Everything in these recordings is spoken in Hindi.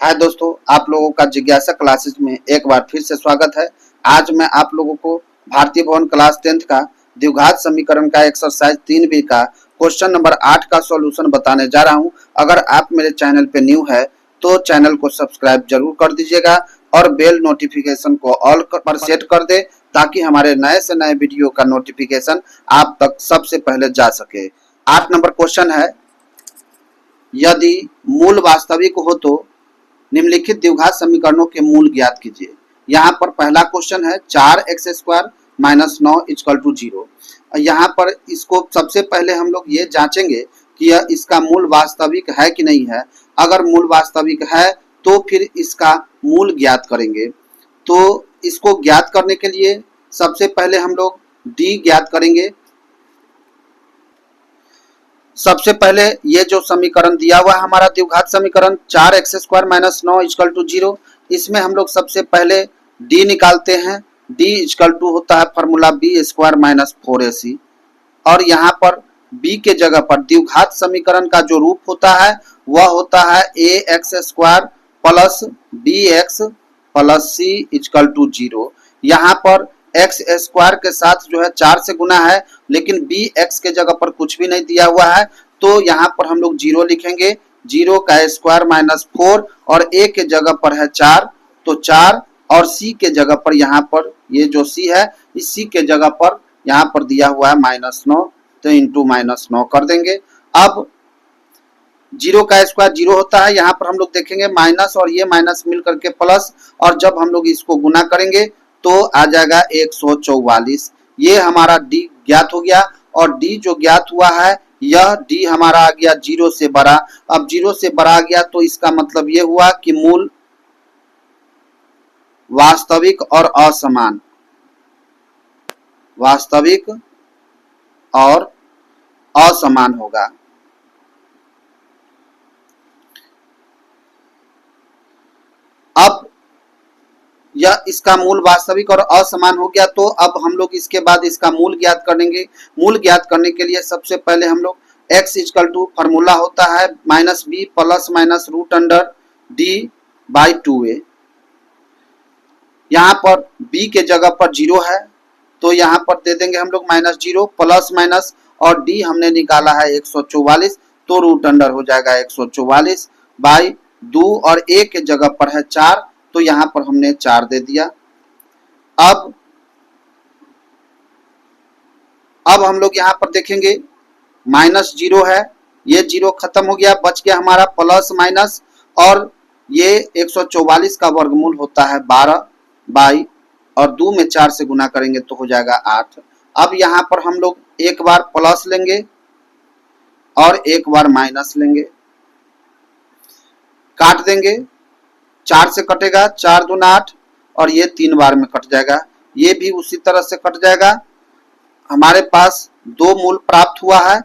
हाय दोस्तों, आप लोगों का जिज्ञासा क्लासेस में एक बार फिर से स्वागत है। आज मैं आप लोगों को भारतीय भवन क्लास 10th का द्विघात समीकरण का एक्सरसाइज 3B का क्वेश्चन नंबर 8 का सॉल्यूशन बताने जा रहा हूं। अगर आप मेरे चैनल पे न्यू है तो चैनल को सब्सक्राइब जरूर कर दीजिएगा और बेल नोटिफिकेशन को ऑल पर सेट कर दे ताकि हमारे नए से नए वीडियो का नोटिफिकेशन आप तक सबसे पहले जा सके। 8 नंबर क्वेश्चन है, यदि मूल वास्तविक हो तो निम्नलिखित द्विघात समीकरणों के मूल ज्ञात कीजिए। यहाँ पर पहला क्वेश्चन है 4x² - 9 = 0। यहाँ पर इसको सबसे पहले हम लोग ये जांचेंगे कि यह इसका मूल वास्तविक है कि नहीं है। अगर मूल वास्तविक है तो फिर इसका मूल ज्ञात करेंगे। तो इसको ज्ञात करने के लिए सबसे पहले हम लोग d ज्ञात करेंगे। सबसे पहले ये जो समीकरण दिया हुआ है हमारा द्विघात समीकरण 4x² - 9 = 0, इसमें हम लोग सबसे पहले d निकालते हैं। d = होता है फॉर्मूला b² - 4ac और यहाँ पर b के जगह पर द्विघात समीकरण का जो रूप होता है वह होता है ax² + bx + c = 0। यहाँ पर x² के साथ जो है 4 से गुना है, लेकिन bx के जगह पर कुछ भी नहीं दिया हुआ है तो यहाँ पर हम लोग 0 लिखेंगे। 0 का स्क्वायर -4 और a के जगह पर है 4 तो 4 और c के जगह पर यहाँ पर ये जो c है इस c के जगह पर यहाँ पर दिया हुआ है -9 तो इंटू -9 कर देंगे। अब 0 का स्क्वायर 0 होता है, यहाँ पर हम लोग देखेंगे माइनस और ये माइनस मिल करके प्लस, और जब हम लोग इसको गुना करेंगे तो आ जाएगा 144। ये हमारा d ज्ञात हो गया और d जो ज्ञात हुआ है यह d हमारा आ गया 0 से बड़ा। अब 0 से बड़ा आ गया तो इसका मतलब ये हुआ कि मूल वास्तविक और असमान, वास्तविक और असमान होगा। अब यह इसका मूल वास्तविक और असमान हो गया तो अब हम लोग इसके बाद इसका मूल ज्ञात करेंगे। मूल ज्ञात करने के लिए सबसे पहले हम लोग x = फॉर्मूला होता है -b ± √d/2a। यहाँ पर b के जगह पर 0 है तो यहाँ पर दे देंगे हम लोग -0 प्लस माइनस और d हमने निकाला है 144 तो √अंडर हो जाएगा 144/2 और a के जगह पर है 4 तो यहाँ पर हमने 4 दे दिया। अब हम लोग यहाँ पर देखेंगे -0 है, ये 0 खत्म हो गया, बच गया हमारा प्लस माइनस और ये 144 का वर्गमूल होता है 12 और 2 में 4 से गुना करेंगे तो हो जाएगा 8। अब यहाँ पर हम लोग एक बार प्लस लेंगे और एक बार माइनस लेंगे, काट देंगे, 4 से कटेगा, 4 दूना 8 और ये 3 बार में कट जाएगा, ये भी उसी तरह से कट जाएगा। हमारे पास 2 मूल प्राप्त हुआ है,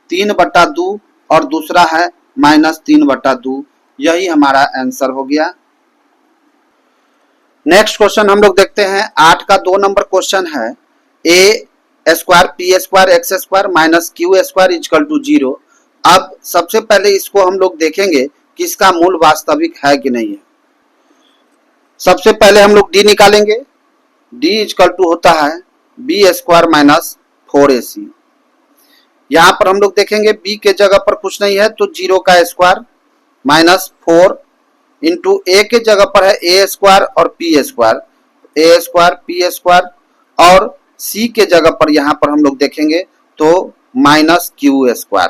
3/2 और दूसरा है -3/2। यही हमारा आंसर हो गया। नेक्स्ट क्वेश्चन हम लोग देखते हैं 8 का 2 नंबर क्वेश्चन है a² p² x² - q² = 0। अब सबसे पहले इसको हम लोग देखेंगे कि इसका मूल वास्तविक है कि नहीं है। सबसे पहले हम लोग d निकालेंगे। d = होता है b² - 4ac। यहाँ पर हम लोग देखेंगे b के जगह पर कुछ नहीं है तो 0 का स्क्वायर -4 इंटू a के जगह पर है a² और p², a² p² और c के जगह पर यहाँ पर हम लोग देखेंगे तो -q²।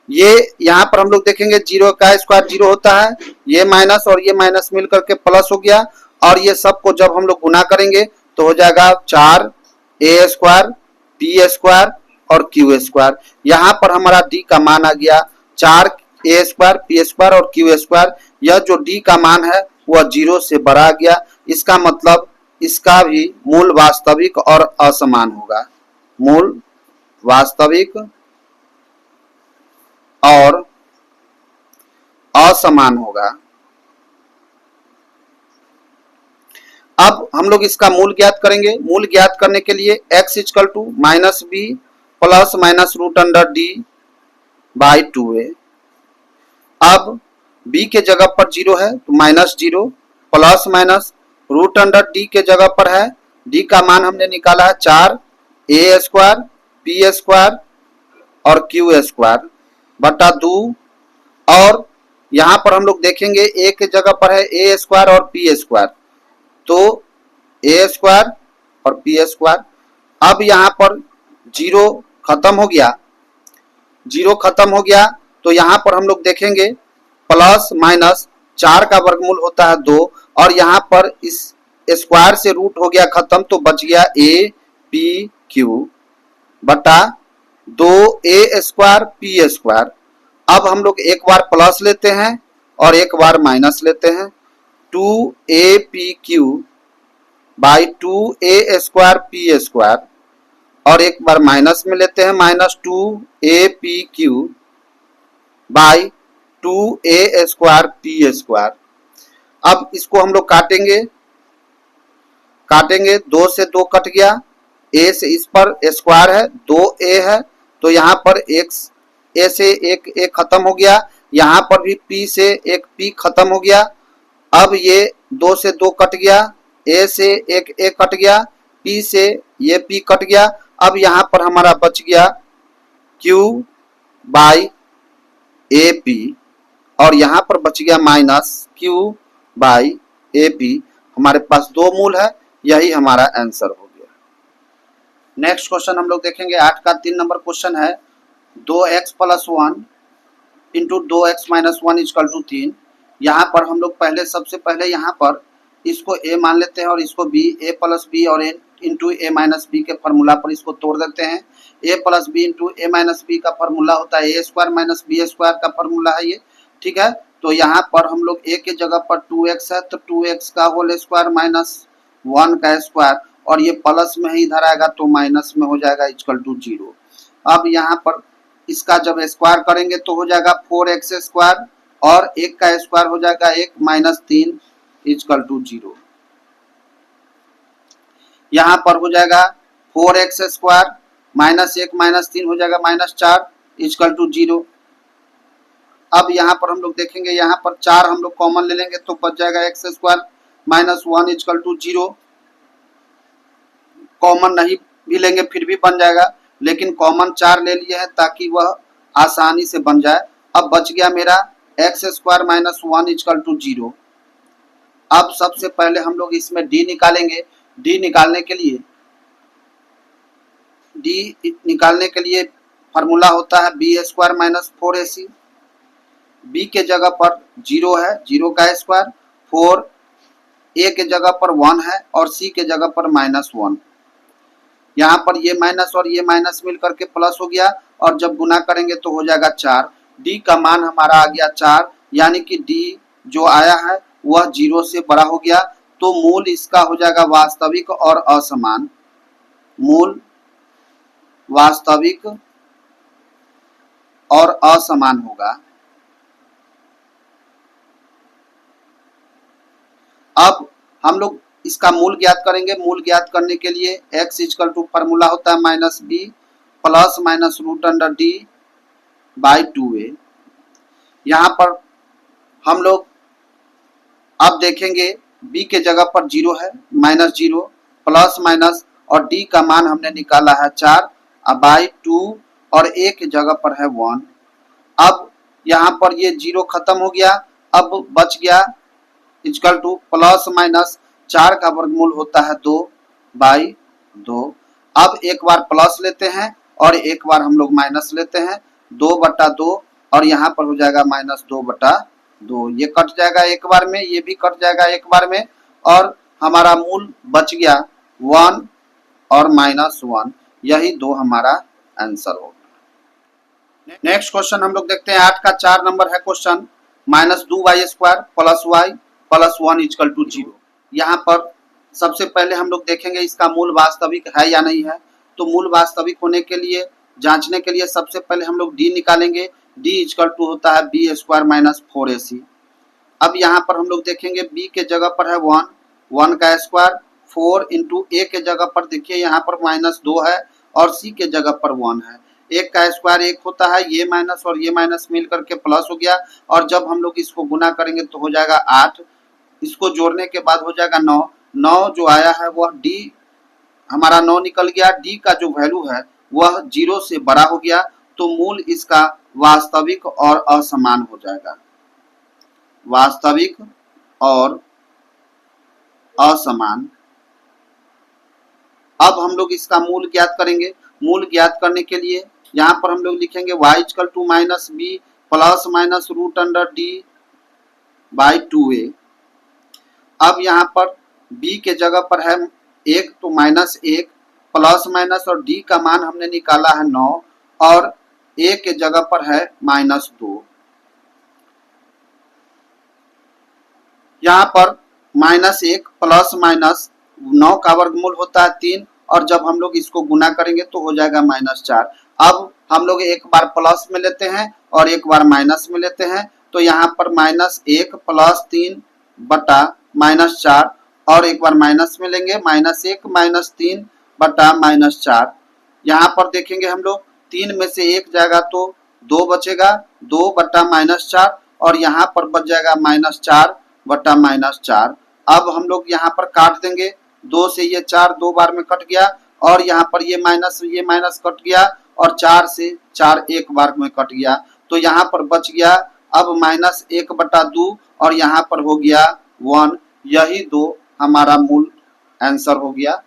ये यहाँ पर हम लोग देखेंगे 0 का स्क्वायर 0 होता है, ये माइनस और ये माइनस मिल करके प्लस हो गया और ये सबको जब हम लोग गुना करेंगे तो हो जाएगा 4 a² p² और q²। यहाँ पर हमारा d का मान आ गया 4 a² p² और q²। यह जो d का मान है वह 0 से बड़ा आ गया, इसका मतलब इसका भी मूल वास्तविक और असमान होगा। मूल वास्तविक और असमान होगा। अब हम लोग इसका मूल ज्ञात करेंगे। मूल ज्ञात करने के लिए x = -b ± √d/2a अब b के जगह पर 0 है तो minus 0, plus minus root under d के जगह पर है, d का मान हमने निकाला है 4 a स्क्वायर p स्क्वायर और q स्क्वायर बटा 2। और यहाँ पर हम लोग देखेंगे a के जगह पर है a स्क्वायर और p स्क्वायर, तो a स्क्वायर और p स्क्वायर। अब यहाँ पर 0 खत्म हो गया, 0 खत्म हो गया तो यहाँ पर हम लोग देखेंगे प्लस माइनस 4 का वर्गमूल होता है 2, और यहाँ पर इस स्क्वायर से रूट हो गया खत्म तो बच गया a p q बटा 2a स्क्वायर p स्क्वायर। अब हम लोग एक बार प्लस लेते हैं और एक बार माइनस लेते हैं, 2apq by 2a square p square, और एक बार माइनस में लेते हैं minus 2apq by 2a square p square. अब इसको हम लोग काटेंगे, 2 से 2 कट गया, a से इस पर स्क्वायर है 2a है तो यहाँ पर a से एक a खत्म हो गया, यहाँ पर भी p से एक p खत्म हो गया। अब ये 2 से 2 कट गया, a से एक a कट गया, p से ये p कट गया। अब यहाँ पर हमारा बच गया q बाई AP और यहाँ पर बच गया माइनस q बाई AP। हमारे पास 2 मूल है, यही हमारा आंसर हो गया। नेक्स्ट क्वेश्चन हम लोग देखेंगे 8 का 3 नंबर क्वेश्चन है 2x plus 1 into 2x minus 1 equal to 3। यहाँ पर हम लोग सबसे पहले यहाँ पर इसको a मान लेते हैं और इसको b, a प्लस b और a into a minus b के फार्मूला पर इसको तोड़ देते हैं। a plus b into a minus b का फार्मूला होता है a square minus b square का फार्मूला है ये, ठीक है। तो यहाँ पर हम लोग a के जगह पर 2x है तो 2x का होल स्क्वायर माइनस 1 का स्क्वायर, और ये प्लस में ही इधर आएगा तो माइनस में हो जाएगा इक्वल टू 0। अब यहाँ पर इसका जब स्क्वायर करेंगे तो हो जाएगा 4x स्क्वायर और 1 का स्क्वायर हो जाएगा 1 माइनस 3 इक्वल टू 0। यहाँ पर हो जाएगा 4x स्क्वायर माइनस 1 माइनस 3 हो जाएगा माइनस 4 इक्वल टू 0। अब यहाँ पर हम लोग देखेंगे, यहाँ पर 4 हम लोग कॉमन ले लेंगे तो बच जाएगा x square minus 1 equal to 0। Common नहीं भी लेंगे फिर भी बन जाएगा, लेकिन कॉमन 4 ले लिए हैं ताकि वह आसानी से बन जाए। अब बच गया मेरा x square minus 1 equal to 0। अब सबसे पहले हम लोग इसमें d निकालेंगे। d निकालने के लिए फार्मूला होता है b square minus 4ac। b के जगह पर 0 है, 0 का स्क्वायर, 4 a के जगह पर 1 है और c के जगह पर माइनस 1। यहाँ पर ये माइनस और ये माइनस मिल करके प्लस हो गया और जब गुना करेंगे तो हो जाएगा 4। d का मान हमारा आ गया 4, यानी कि d जो आया है वह 0 से बड़ा हो गया, तो मूल इसका हो जाएगा वास्तविक और असमान। मूल वास्तविक और असमान होगा। अब हम लोग इसका मूल ज्ञात करेंगे। मूल ज्ञात करने के लिए x इक्वल टू फार्मूला होता है minus b plus minus root under d by 2a। यहाँ पर हम लोग अब देखेंगे b के जगह पर 0 है, माइनस 0 प्लस माइनस और d का मान हमने निकाला है 4 बाई 2 और a के जगह पर है 1। अब यहाँ पर ये 0 खत्म हो गया, अब बच गया इक्वल टू प्लस माइनस 4 का वर्गमूल होता है 2 बाई 2। अब एक बार प्लस लेते हैं और एक बार हम लोग माइनस लेते हैं, 2 बटा 2 और यहाँ पर हो जाएगा माइनस 2 बटा 2। ये कट जाएगा एक बार में, ये भी कट जाएगा एक बार में, और हमारा मूल बच गया 1 और माइनस 1। यही 2 हमारा आंसर होगा। नेक्स्ट क्वेश्चन हम लोग देखते हैं 8 का 4 नंबर है question minus 2y square plus y plus 1 equal to 0। यहाँ पर सबसे पहले हम लोग देखेंगे इसका मूल वास्तविक है या नहीं है। तो मूल वास्तविक होने के लिए जांचने के लिए सबसे पहले हम लोग d निकालेंगे। d इक्वल टू होता है b स्क्वायर माइनस 4ac। अब यहाँ पर हम लोग देखेंगे b के जगह पर है 1 का स्क्वायर, 4 इंटू a के जगह पर देखिए यहाँ पर माइनस 2 है और c के जगह पर 1 है। एक का स्क्वायर एक होता है, ये माइनस और ये माइनस मिल करके प्लस हो गया, और जब हम लोग इसको गुना करेंगे तो हो जाएगा 8, इसको जोड़ने के बाद हो जाएगा 9, 9 जो आया है वह डी हमारा 9 निकल गया, डी का जो वैल्यू है वह 0 से बड़ा हो गया, तो मूल इसका वास्तविक और असमान हो जाएगा, वास्तविक और असमान। अब हम लोग इसका मूल ज्ञात करेंगे। मूल ज्ञात करने के लिए यहाँ पर हम लोग लिखेंगे y equal to minus B plus minus root under D by 2a। अब यहाँ पर b के जगह पर है 1 तो माइनस 1 प्लस माइनस, और d का मान हमने निकाला है 9 और a के जगह पर है -2। यहाँ पर -1 प्लस माइनस 9 का वर्गमूल होता है 3, और जब हम लोग इसको गुना करेंगे तो हो जाएगा -4। अब हम लोग एक बार प्लस में लेते हैं और एक बार माइनस में लेते हैं, तो यहाँ पर -1 प्लस 3 बटा -4, और एक बार माइनस में लेंगे -1 -3 बटा -4। यहाँ पर देखेंगे हम लोग 3 में से 1 जाएगा तो 2 बचेगा, 2 बटा -4, और यहाँ पर बच जाएगा -4 बटा -4। अब हम लोग यहाँ पर काट देंगे, 2 से ये 4 2 बार में कट गया, और यहाँ पर ये माइनस कट गया, और 4 से 4 एक बार में कट गया, तो यहाँ पर बच गया अब -1 बटा 2, और यहाँ पर हो गया 1। यही 2 हमारा मूल आंसर हो गया।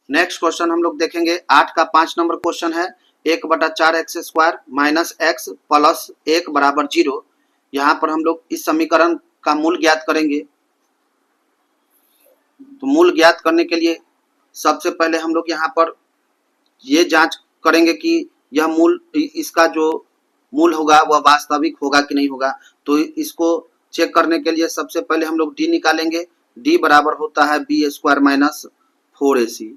नेक्स्ट क्वेश्चन हम लोग देखेंगे 8 का 5 नंबर क्वेश्चन है, 1/4 x square minus x plus 1 बराबर 0। यहाँ पर हम लोग इस समीकरण का मूल ज्ञात करेंगे। तो मूल ज्ञात करने के लिए सबसे पहले हम लोग यहाँ पर ये जांच करेंगे कि यह मूल, इसका जो मूल होगा वह वास्तविक होगा कि नहीं होगा। तो इसको चेक करने के लिए सबसे पहले हम लोग डी निकालेंगे। डी बराबर होता है बी स्क्वायर माइनस 4ac।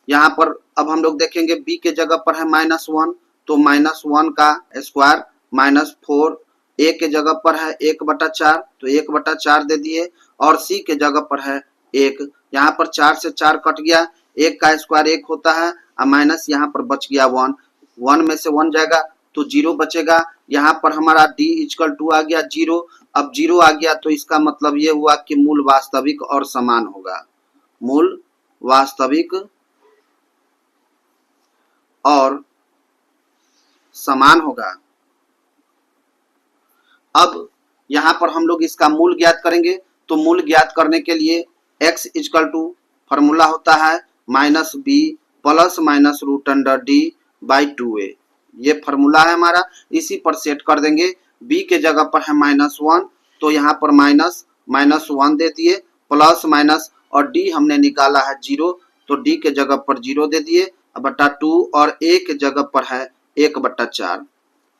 यहाँ पर अब हम लोग देखेंगे बी के जगह पर है -1, तो -1 का स्क्वायर -4, ए के जगह पर है 1/4, तो 1/4 दे दिए, और सी के जगह पर है 1। यहाँ पर 4 से 4 कट गया, 1 का स्क्वायर 1 होता है, और माइनस यहाँ पर बच गया 1, 1 में से 1 जाएगा तो 0 बचेगा। यहाँ पर हमारा d इक्वल टू आ गया 0। अब 0 आ गया तो इसका मतलब ये हुआ कि मूल वास्तविक और समान होगा, मूल वास्तविक और समान होगा। अब यहाँ पर हम लोग इसका मूल ज्ञात करेंगे। तो मूल ज्ञात करने के लिए x इक्वल टू फॉर्मूला होता है -b plus minus root under D by 2a। ये फॉर्मूला है हमारा, इसी पर सेट कर देंगे। b के जगह पर है -1, तो यहाँ पर -1 दे दिए, प्लस माइनस, और d हमने निकाला है 0, तो d के जगह पर 0 दे दिए बटा 2, और a के जगह पर है 1/4।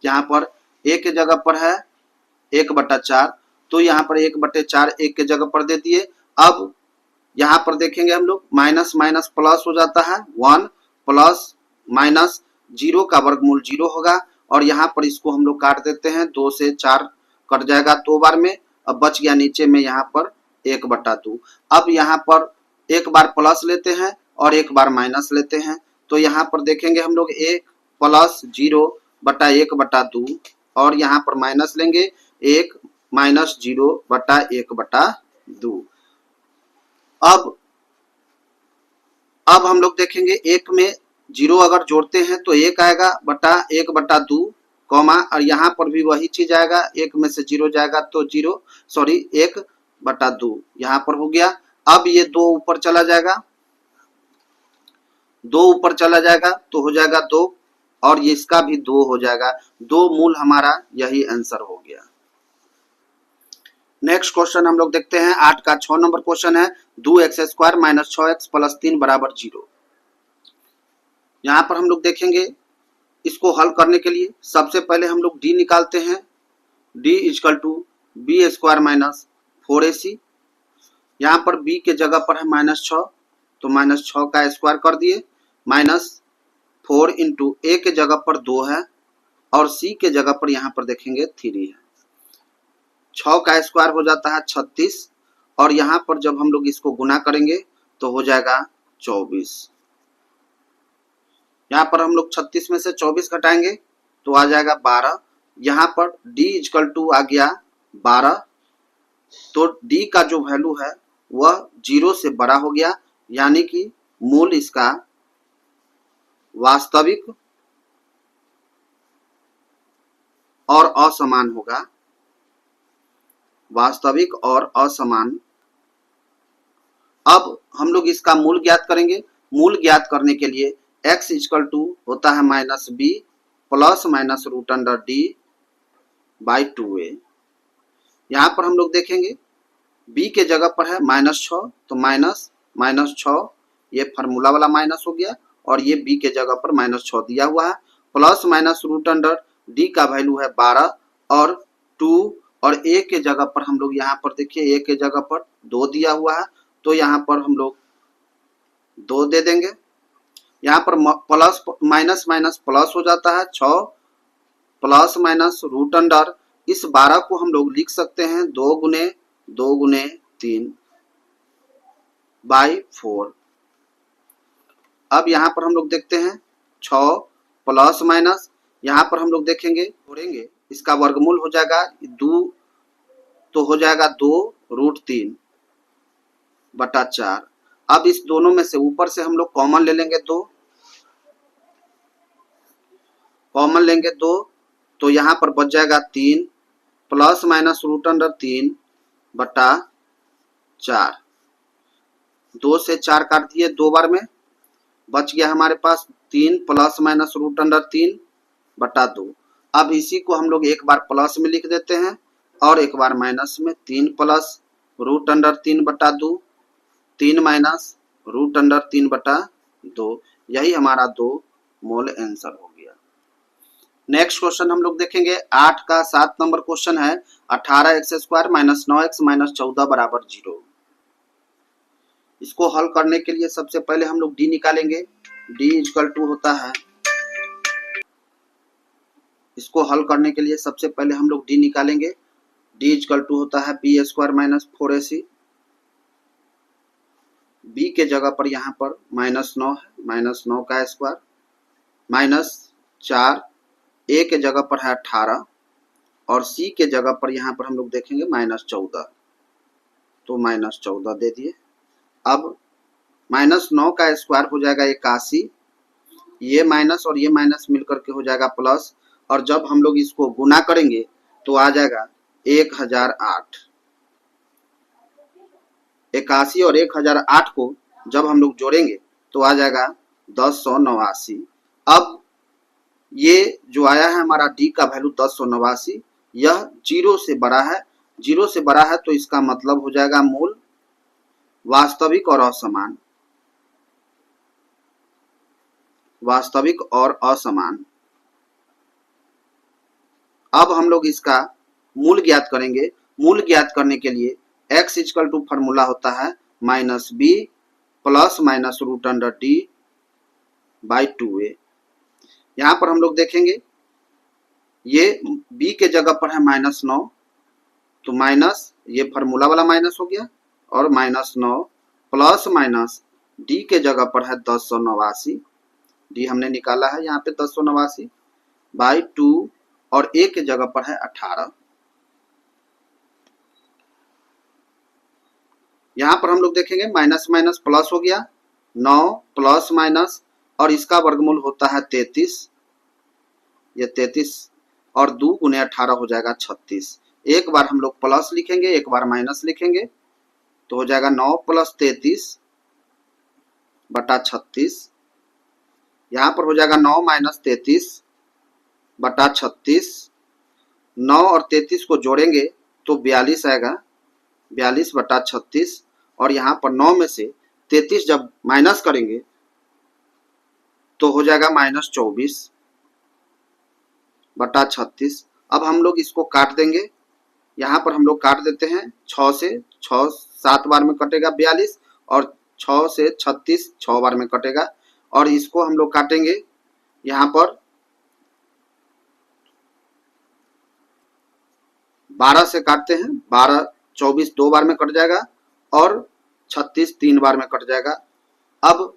यहाँ पर a के जगह पर है 1/4, तो यहाँ पर 1/4 1 के जगह पर दे दिए। अब यहाँ पर देखेंगे हम लोग माइनस माइनस प्लस हो जाता है, 1 प्लस माइनस 0 का वर्गमूल 0 होगा, और यहाँ पर इसको हम लोग काट देते हैं, 2 से 4 कट जाएगा 2 बार में। अब बच गया नीचे में यहाँ पर 1/2। अब यहाँ पर एक बार प्लस लेते हैं और एक बार माइनस लेते हैं, तो यहाँ पर देखेंगे हम लोग 1 प्लस 0 बटा 1/2, और यहाँ पर माइनस लेंगे 1 माइनस 0 बटा 1/2। अब हम लोग देखेंगे 1 में 0 अगर जोड़ते हैं तो 1 आएगा बटा 1/2, कॉमा, और यहाँ पर भी वही चीज आएगा, 1 में से 0 जाएगा तो 1/2 यहाँ पर हो गया। अब ये 2 ऊपर चला जाएगा, 2 ऊपर चला जाएगा तो हो जाएगा 2, और ये इसका भी 2 हो जाएगा। 2 मूल हमारा यही आंसर हो गया। नेक्स्ट क्वेश्चन हम लोग देखते हैं 8 का 6 नंबर क्वेश्चन है, 2x² माइनस 6x प्लस 3 बराबर 0। यहाँ पर हम लोग देखेंगे इसको हल करने के लिए सबसे पहले हम लोग d निकालते हैं। d equal to B square minus 4ac। यहाँ पर b के जगह पर है -6, तो -6 का स्क्वायर कर दिए, -4 इंटू a के जगह पर 2 है, और c के जगह पर यहाँ पर देखेंगे 3 है। 6 का स्क्वायर हो जाता है 36, और यहाँ पर जब हम लोग इसको गुना करेंगे तो हो जाएगा 24। यहाँ पर हम लोग 36 में से 24 घटाएंगे तो आ जाएगा 12। यहाँ पर d इक्वल टू आ गया 12, तो d का जो वैल्यू है वह 0 से बड़ा हो गया, यानी कि मूल इसका वास्तविक और असमान होगा। वास्तविक और असमान। अब हम लोग इसका मूल ज्ञात करेंगे। मूल ज्ञात करने के लिए x इक्वल टू होता है minus B plus minus root under D by 2a। यहाँ पर हम लोग देखेंगे b के जगह पर है -6, तो -6 ये फार्मूला वाला माइनस हो गया, और ये b के जगह पर -6 दिया हुआ है, plus minus root under d का वैल्यू है 12 और 2, और a के जगह पर हम लोग यहाँ पर देखिए a के जगह पर 2 दिया हुआ है, तो यहाँ पर हम लोग 2 दे देंगे। यहाँ पर प्लस माइनस माइनस प्लस हो जाता है, 6 प्लस माइनस रूट अंडर इस 12 को हम लोग लिख सकते हैं 2 गुने 3 बाई 4। अब यहाँ पर हम लोग देखते हैं 6 प्लस माइनस, यहाँ पर हम लोग देखेंगे जोड़ेंगे, इसका वर्गमूल हो जाएगा 2, तो हो जाएगा 2 रूट 3 बटा 4। अब इस दोनों में से ऊपर से हम लोग कॉमन ले लेंगे 2, कॉमन लेंगे 2, तो यहाँ पर बच जाएगा 3 प्लस माइनस रूट अंडर 3 बटा 4। 2 से 4 काट दिए 2 बार में, बच गया हमारे पास 3 प्लस माइनस रूट अंडर 3 बटा 2। अब इसी को हम लोग एक बार प्लस में लिख देते हैं और एक बार माइनस में, 3 प्लस रूट अंडर 3 बटा 2, 3 माइनस रूट अंडर 3 बटा 2। यही हमारा 2 मोल आंसर हो गया। नेक्स्ट क्वेश्चन हम लोग देखेंगे 8 का 7 नंबर क्वेश्चन है 18x² माइनस 9x माइनस 14 बराबर 0। इसको हल करने के लिए सबसे पहले हम लोग d निकालेंगे। d इक्वल टू होता है, इसको हल करने के लिए सबसे पहले हम लोग d निकालेंगे। d इक्वल टू होता है b² माइनस 4ac। b के जगह पर यहाँ पर -9 है, -9 का स्क्वायर माइनस 4, a के जगह पर है 18 और c के जगह पर यहाँ पर हम लोग देखेंगे -14, तो -14 दे दिए। अब -9 का स्क्वायर हो जाएगा 81, ये माइनस और ये माइनस मिलकर के हो जाएगा प्लस, और जब हम लोग इसको गुना करेंगे तो आ जाएगा 1008। 81 और 1008 को जब हम लोग जोड़ेंगे तो आ जाएगा 1089। अब ये जो आया है हमारा d का वैल्यू 1089, यह 0 से बड़ा है। 0 से बड़ा है तो इसका मतलब हो जाएगा मूल वास्तविक और असमान। वास्तविक और असमान। अब हम लोग इसका मूल ज्ञात करेंगे। मूल ज्ञात करने के लिए x इक्वल टू फार्मूला होता है -b plus minus root under D by 2a। यहाँ पर हम लोग देखेंगे ये b के जगह पर है -9, तो माइनस ये फार्मूला वाला माइनस हो गया, और -9 प्लस माइनस d के जगह पर है 1089, d हमने निकाला है यहाँ पे 1089 बाई 2, और a के जगह पर है 18। यहाँ पर हम लोग देखेंगे माइनस माइनस प्लस हो गया, 9 प्लस माइनस, और इसका वर्गमूल होता है 33, ये 33 और 2 गुने 18 हो जाएगा 36। एक बार हम लोग प्लस लिखेंगे, एक बार माइनस लिखेंगे, तो हो जाएगा 9 प्लस 33 बटा 36। यहाँ पर हो जाएगा 9 माइनस 33 बटा 36। 9 और 33 को जोड़ेंगे तो 42 आएगा, 42 बटा 36, और यहाँ पर 9 में से 33 जब माइनस करेंगे तो हो जाएगा -24 बटा 36। अब हम लोग इसको काट देंगे। यहाँ पर हम लोग काट देते हैं 6 से, 6 7 बार में कटेगा 42, और 6 से 36 6 बार में कटेगा, और इसको हम लोग काटेंगे यहाँ पर 12 से काटते हैं, 12 24 2 बार में कट जाएगा, और 36 3 बार में कट जाएगा। अब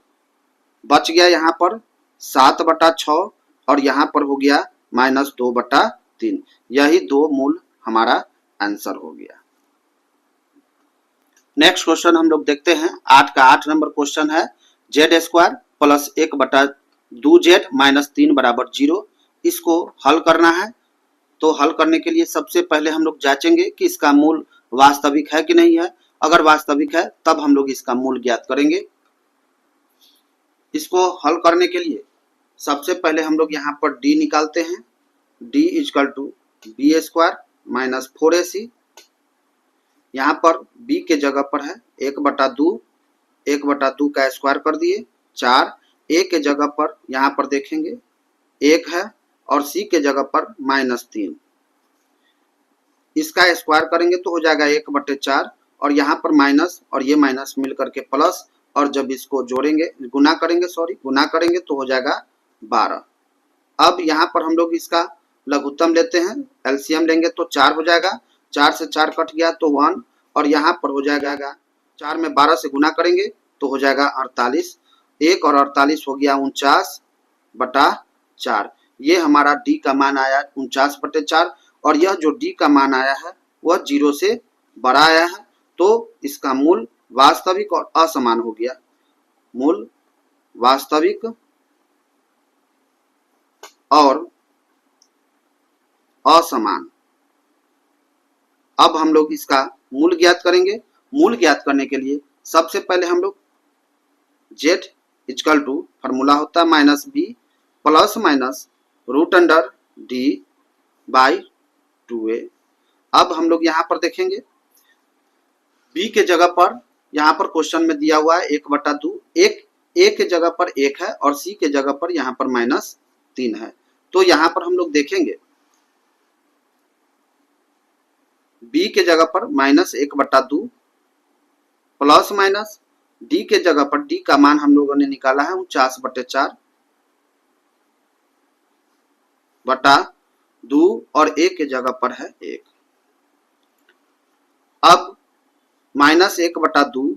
बच गया यहाँ पर 7/6 और यहाँ पर हो गया -2/3। यही दो मूल हमारा आंसर हो गया। नेक्स्ट क्वेश्चन हम लोग देखते हैं। 8 नंबर क्वेश्चन है z² प्लस 1/2z माइनस 3 बराबर 0। इसको हल करना है। तो हल करने के लिए सबसे पहले हम लोग जांचेंगे कि इसका मूल वास्तविक है कि नहीं है। अगर वास्तविक है तब हम लोग इसका मूल ज्ञात करेंगे। इसको हल करने के लिए सबसे पहले हम लोग यहाँ पर d निकालते हैं। d equal to b² minus 4ac। यहाँ पर b के जगह पर है 1/2, 1/2 का स्क्वायर कर दिए 4। a के जगह पर यहाँ पर देखेंगे 1 है और c के जगह पर -3। इसका स्क्वायर करेंगे तो हो जाएगा 1/4 और यहाँ पर माइनस और ये माइनस मिल करके प्लस, और जब इसको जोड़ेंगे गुना करेंगे तो हो जाएगा 12। अब यहाँ पर हम लोग इसका लघुत्तम लेते हैं, एलसीएम लेंगे तो 4 हो जाएगा। 4 से 4 कट गया तो 1, और यहाँ पर हो जाएगा 4 में 12 से गुना करेंगे तो हो जाएगा 48। 1 और 48 हो गया 49/4। ये हमारा d का मान आया 49/4, और यह जो d का मान आया है वह 0 से बड़ा आया है। तो इसका मूल वास्तविक और असमान हो गया। मूल वास्तविक और असमान। अब हम लोग इसका मूल ज्ञात करेंगे। मूल ज्ञात करने के लिए सबसे पहले हम लोग z इजकल टू फॉर्मूला होता है -b प्लस माइनस √d/2a। अब हम लोग यहाँ पर देखेंगे b के जगह पर यहाँ पर क्वेश्चन में दिया हुआ है 1/2, a के जगह पर 1 है और c के जगह पर यहाँ पर -3 है। तो यहाँ पर हम लोग देखेंगे b के जगह पर -1/2 प्लस माइनस d के जगह पर d का मान हम लोगों ने निकाला है 49/4/2 और a के जगह पर है 1। अब -1/2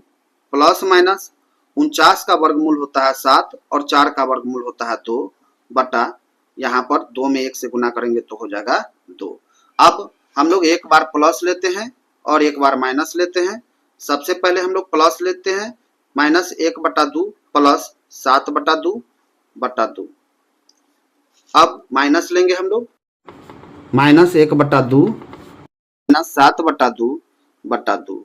प्लस माइनस 49 का वर्गमूल होता है 7 और 4 का वर्गमूल होता है 2 बटा, यहाँ पर 2 में 1 से गुना करेंगे तो हो जाएगा 2। अब हम लोग एक बार प्लस लेते हैं और एक बार माइनस लेते हैं। सबसे पहले हम लोग प्लस लेते हैं -1/2 प्लस 7/2/2। अब माइनस लेंगे हम लोग -1/2 -7/2/2।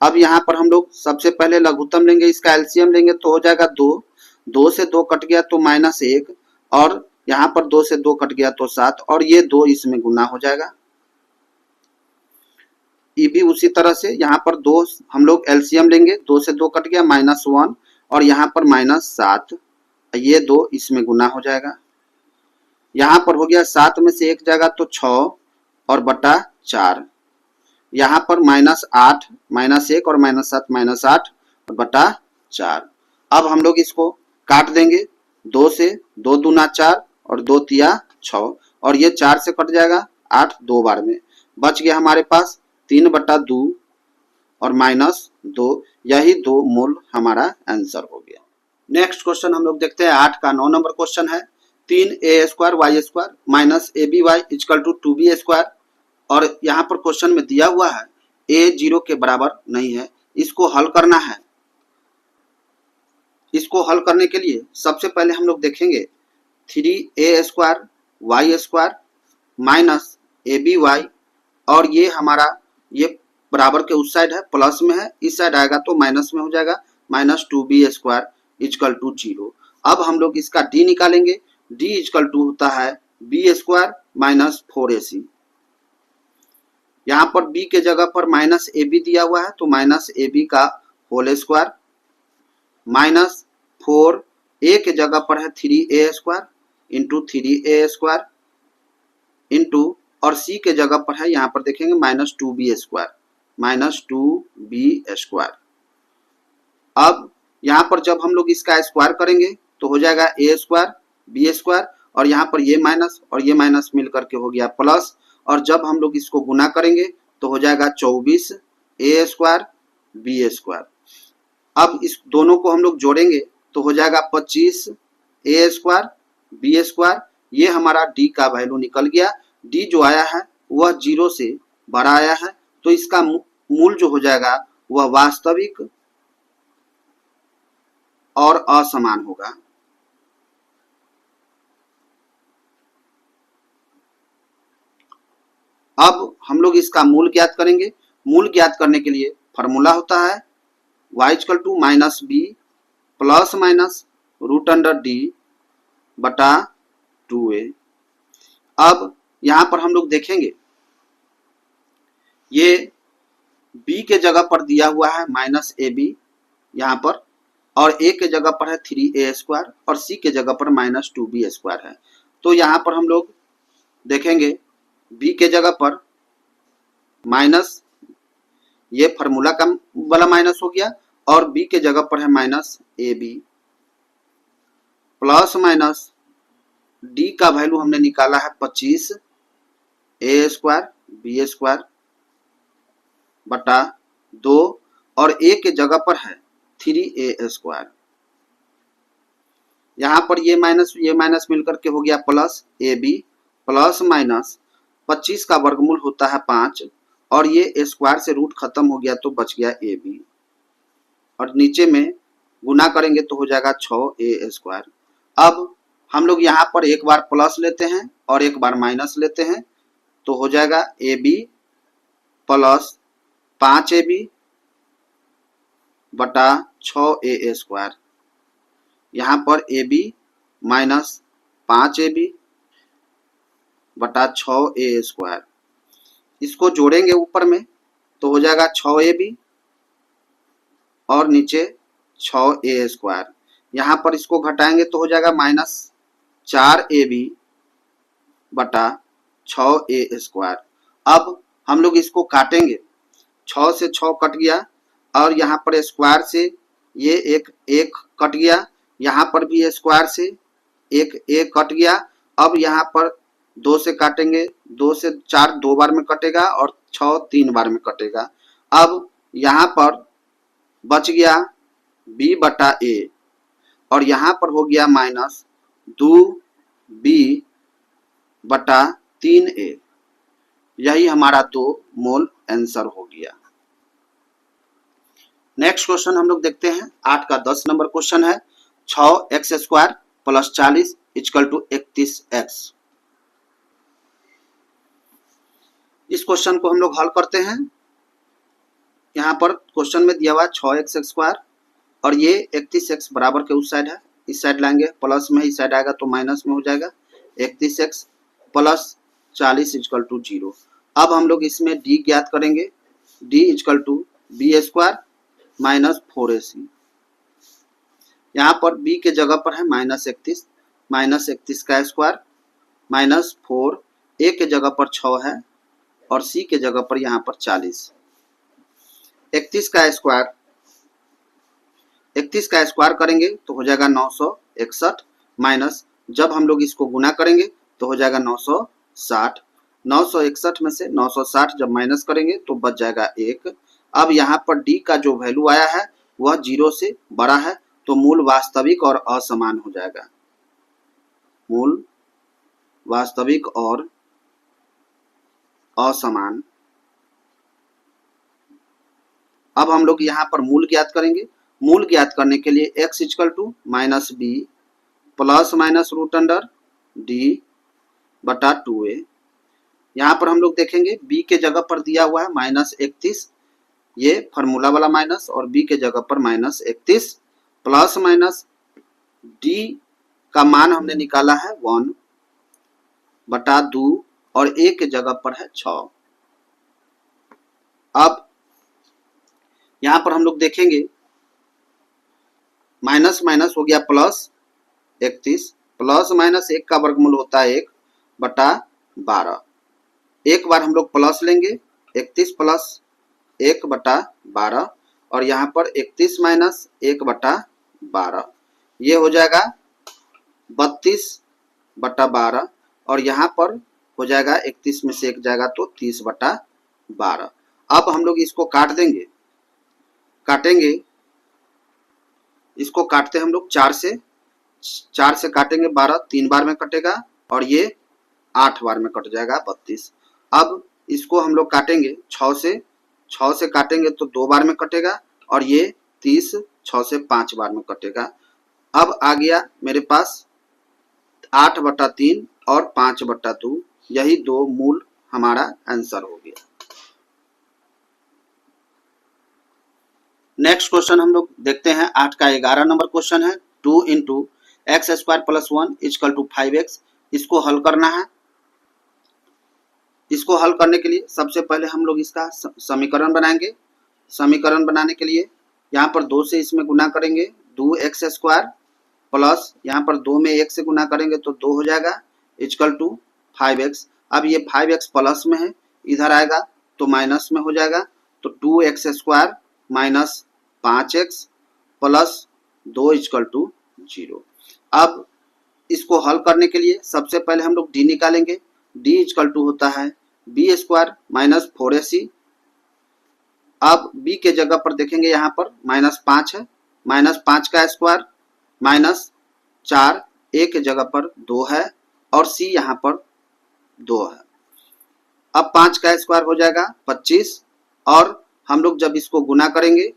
अब यहाँ पर हम लोग सबसे पहले लघुत्तम लेंगे, इसका एलसीएम लेंगे तो हो जाएगा 2। 2 से 2 कट गया तो -1, और यहाँ पर 2 से 2 कट गया तो 7, और ये 2 इसमें गुना हो जाएगा। ये भी उसी तरह से यहाँ पर 2 हम लोग एलसीएम लेंगे, 2 से 2 कट गया -1, और यहाँ पर -7, ये 2 इसमें गुना हो जाएगा। यहाँ पर हो गया 7 में से 1 जाएगा तो 6 और बटा 4। यहाँ पर -8 -1 और -7 -8 और बटा 4। अब हम लोग इसको काट देंगे 2 से, 2 दूना 4 और 2 तिया 6, और ये 4 से कट जाएगा 8 2 बार में। बच गया हमारे पास 3/2 और -2। यही दो मूल हमारा आंसर हो गया। नेक्स्ट क्वेश्चन हम लोग देखते हैं। 8 का 9 नंबर क्वेश्चन है 3a² y² minus aby is equal to 2b²। और यहाँ पर क्वेश्चन में दिया हुआ है a 0 के बराबर नहीं है। इसको हल करना है। इसको हल करने के लिए सबसे पहले हम लोग देखेंगे 3a² y² माइनस aby, और ये हमारा ये बराबर के उस साइड है, प्लस में है, इस साइड आएगा तो माइनस में हो जाएगा -2b² इजकल टू 0। अब हम लोग इसका d निकालेंगे। d इजकल टू होता है b² माइनस 4ac। यहाँ पर b के जगह पर -ab दिया हुआ है तो -ab का होल स्क्वायर -4, a के जगह पर है 3a² इंटू 3a² इंटू, और c के जगह पर है यहाँ पर देखेंगे -2b²। अब यहाँ पर जब हम लोग इसका स्क्वायर करेंगे तो हो जाएगा a² b² और यहाँ पर ये माइनस और ये माइनस मिल करके हो गया प्लस, और जब हम लोग इसको गुना करेंगे तो हो जाएगा 24 a² b²। अब इस दोनों को हम लोग जोड़ेंगे तो हो जाएगा 25 ए स्क्वायर बी स्क्वायर, ये हमारा डी का वैल्यू निकल गया। डी जो आया है वह 0 से बड़ा आया है, तो इसका मूल जो हो जाएगा वह वास्तविक और असमान होगा। अब हम लोग इसका मूल ज्ञात करेंगे। मूल ज्ञात करने के लिए फॉर्मूला होता है y equal to minus B plus minus root under D बटा 2a। अब यहां पर हम लोग देखेंगे ये b के जगह पर दिया हुआ है माइनस ए बी यहाँ पर, और a के जगह पर है 3a स्क्वायर और c के जगह पर माइनस 2b स्क्वायर है। तो यहाँ पर हम लोग देखेंगे b के जगह पर माइनस, ये फार्मूला का वाला माइनस हो गया, और b के जगह पर है minus A B plus minus d का वैल्यू हमने निकाला है 25 a स्क्वायर बी स्क्वायर बटा 2, और a के जगह पर है 3a स्क्वायर। यहाँ पर ये माइनस मिलकर के हो गया plus A B plus minus 25 का वर्गमूल होता है 5, और ये स्क्वायर से रूट खत्म हो गया तो बच गया ए बी, और नीचे में गुना करेंगे तो हो जाएगा 6a स्क्वायर। अब हम लोग यहाँ पर एक बार प्लस लेते हैं और एक बार माइनस लेते हैं, तो हो जाएगा ए बी प्लस 5ab बटा 6a स्क्वायर। यहाँ पर ए बी माइनस 5ab बटा 6a स्क्वायर, इसको जोड़ेंगे ऊपर में तो हो जाएगा 6ab और नीचे 6a स्क्वायर। यहाँ पर इसको घटाएंगे तो हो जाएगा माइनस 4ab बटा 6a स्क्वायर। अब हम लोग इसको काटेंगे, 6 से 6 कट गया, और यहाँ पर स्क्वायर से ये एक कट गया, यहाँ पर भी स्क्वायर से एक कट गया। अब यहाँ पर 2 से काटेंगे, 2 से 4 2 बार में कटेगा और 6 3 बार में कटेगा। अब यहाँ पर बच गया b बटा a, और यहाँ पर हो गया माइनस 2b बटा 3a। यही हमारा 2 मोल आंसर हो गया। नेक्स्ट क्वेश्चन हम लोग देखते हैं। 8 का 10 नंबर क्वेश्चन है 6x square plus 40 equal to 31x। इस क्वेश्चन को हम लोग हल करते हैं। यहाँ पर क्वेश्चन में दिया हुआ 6x स्क्वायर और ये 31x बराबर के उस साइड है, इस साइड लाएंगे, प्लस में इस साइड आएगा तो माइनस में हो जाएगा 31x प्लस 40 इक्वल टू 0। अब हम लोग इसमें d ज्ञात करेंगे, d equal to B square minus 4ac। यहाँ पर b के जगह पर है माइनस 31 का स्क्वायर माइनस 4, a के जगह पर 6 है और c के जगह पर यहाँ पर 40। 31 का स्क्वायर करेंगे तो हो जाएगा 961, माइनस जब हम लोग इसको गुना करेंगे तो हो जाएगा 960। 961 में से 960 जब माइनस करेंगे तो बच जाएगा 1। अब यहाँ पर d का जो वैल्यू आया है वह 0 से बड़ा है, तो मूल वास्तविक और असमान हो जाएगा। मूल वास्तविक और असमान। अब हम लोग यहाँ पर मूल ज्ञात करेंगे। मूल ज्ञात करने के लिए x equal to minus B plus minus root under D बटा 2a। यहाँ पर हम लोग देखेंगे b के जगह पर दिया हुआ है माइनस 31, ये फार्मूला वाला माइनस, और b के जगह पर माइनस 31 प्लस माइनस d का मान हमने निकाला है 1 बटा 2 और a के जगह पर है 6। अब यहाँ पर हम लोग देखेंगे माइनस माइनस हो गया प्लस 31, प्लस माइनस 1 का वर्गमूल होता है 1 बटा 12। एक बार हम लोग प्लस लेंगे 31 प्लस 1 बटा 12, और यहाँ पर 31 माइनस 1 बटा 12, ये हो जाएगा 32 बटा 12, और यहाँ पर हो जाएगा 31 में से 1 जाएगा तो 30 बटा 12। अब हम लोग इसको काट देंगे, काटेंगे, इसको काटते हम लोग 4 से, 4 से काटेंगे 12, 3 बार में कटेगा और ये 8 बार में कट जाएगा 32। अब इसको हम लोग काटेंगे 6 से काटेंगे तो 2 बार में कटेगा और ये 30 6 से 5 बार में कटेगा। अब आ गया मेरे पास 8/3 और 5/2, यही दो मूल हमारा आंसर हो गया। नेक्स्ट क्वेश्चन हम लोग देखते हैं 8 का 11 नंबर क्वेश्चन है। 2 into X square plus 1 equal to 5x। इसको हल करना है। इसको हल करने के लिए सबसे पहले हम लोग इसका समीकरण बनाएंगे। समीकरण बनाने के लिए यहाँ पर 2 से इसमें गुना करेंगे 2x स्क्वायर प्लस यहाँ पर 2 में 1 से गुना करेंगे तो 2 हो जाएगा इक्वल टू 5x। अब ये 5x प्लस में है, इधर आएगा तो माइनस में हो जाएगा, तो 2x square minus 5x plus 2 equal to 0। अब इसको हल करने के लिए सबसे पहले हम लोग d निकालेंगे। d इक्वल टू होता है b स्क्वायर माइनस 4ac। अब b के जगह पर देखेंगे यहाँ पर -5 है, -5 का स्क्वायर माइनस 4, a के जगह पर 2 है और c यहाँ पर 2 है। अब 5 का स्क्वायर हो जाएगा 25 और हम लोग जब इसको गुना करेंगे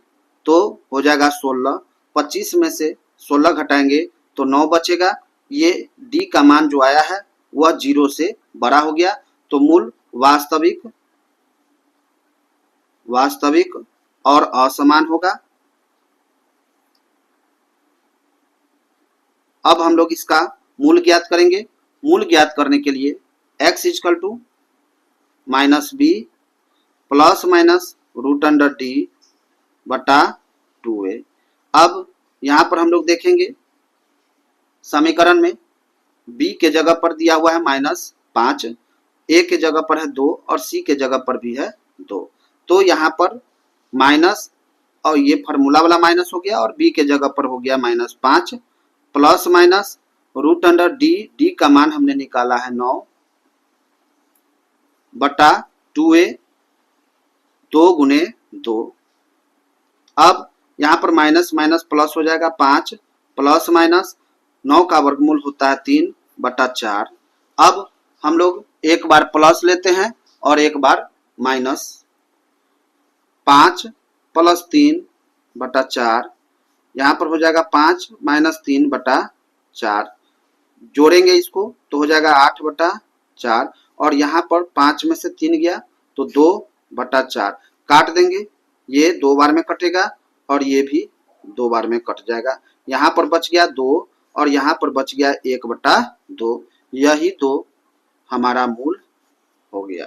तो हो जाएगा 16। 25 में से 16 घटाएंगे तो 9 बचेगा। ये d का मान जो आया है वह 0 से बड़ा हो गया, तो मूल वास्तविक और असमान होगा। अब हम लोग इसका मूल ज्ञात करेंगे। मूल ज्ञात करने के लिए x equal to -b plus minus √d/2a। अब यहाँ पर हम लोग देखेंगे समीकरण में b के जगह पर दिया हुआ है -5, a के जगह पर है 2 और c के जगह पर भी है 2, तो यहाँ पर माइनस और ये फार्मूला वाला माइनस हो गया और b के जगह पर हो गया -5 प्लस माइनस √d का मान हमने निकाला है 9/2a, 2 गुने 2। अब यहाँ पर माइनस माइनस प्लस हो जाएगा 5 प्लस माइनस 9 का वर्गमूल होता है 3/4। अब हम लोग एक बार प्लस लेते हैं और एक बार माइनस। 5 प्लस 3/4 यहाँ पर हो जाएगा 5 माइनस 3/4। जोड़ेंगे इसको तो हो जाएगा 8/4 और यहाँ पर 5 में से 3 गया तो 2/4। काट देंगे, ये 2 बार में कटेगा और ये भी 2 बार में कट जाएगा। यहाँ पर बच गया 2 और यहाँ पर बच गया 1/2। यही तो हमारा मूल हो गया।